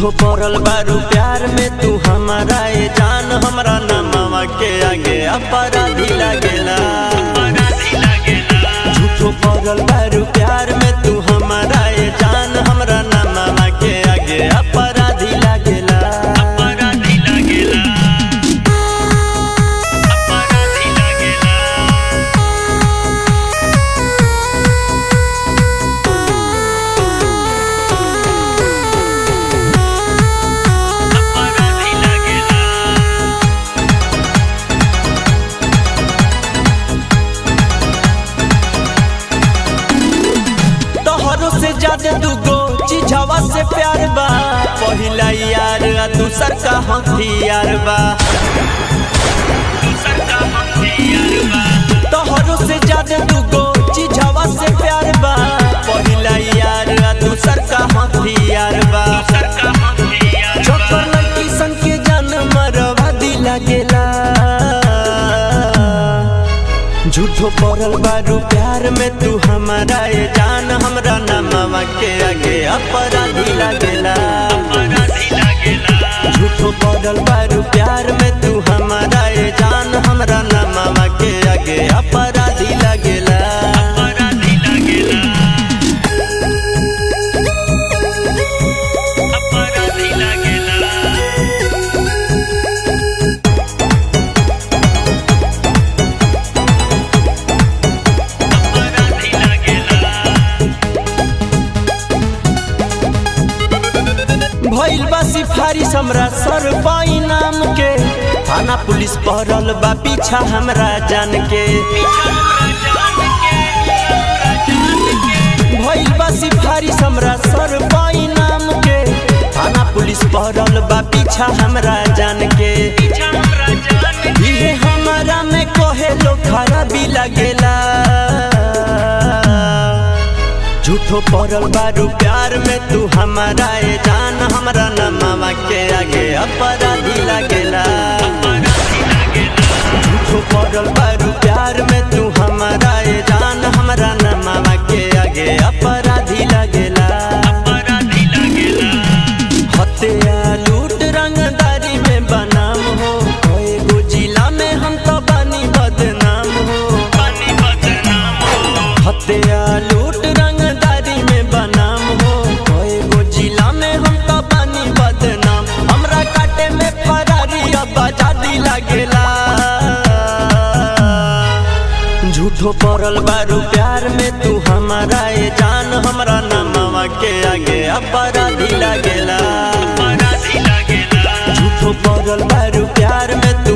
झूठो पड़ल बारू प्यार में तू हमारा ए जान, हमरा नामवा के आगे अपराधी लागेला। झूठो पड़ल बारू प्यार में तू हमारा ए जान, हमरा नामवा के आगे अपराधी लागेला। से ज्यादा दुगो चीजवा से प्यार बा, पहिला यार आ दूसर का हथियार बा। तोहरो से ज्यादा दुगो चीजवा से प्यार बा, पहिला यार आ दूसर का हथियार बा। छोकर लड़की सन के जान मरवा दिला गेला। झूठो पड़ल बारू प्यार में तू हमारा ए जान, हमरा नामवा के आगे अपराधी लागेला। झूठो पड़ल बारू प्यार में तू हमारा ए जान, हमरा नामवा के आगे अपराधी लागेला। भइल बा सिफारिश हमरा सर पाई नाम के, थाना पुलिस पहरल बा पीछा हमरा जान के। भइल बा सिफारिश हमरा सर पाई नाम के, थाना पुलिस पहरल बा पीछा हमरा जान के। ये हमारा में कोहे लो खराबी लगेला। झूठो पड़ल बारू प्यार में तू हमारा ए जान, हमरा नामवा के आगे अपराधी लागेला। झूठो पड़ल बारू प्यार में तू हमारा ए जान, हमरा नामवा के आगे अपराधी लागेला। हत्या लूट रंगदारी में बनाम हो, कोई गो जिला में हम तो बनी बदनाम हो। हत्या लूट झूठो पड़ल बारू प्यार में तू हमारा ए जान, हमरा नामवा के आगे अपराधी लागेला। झूठो पड़ल बारू प्यार में तू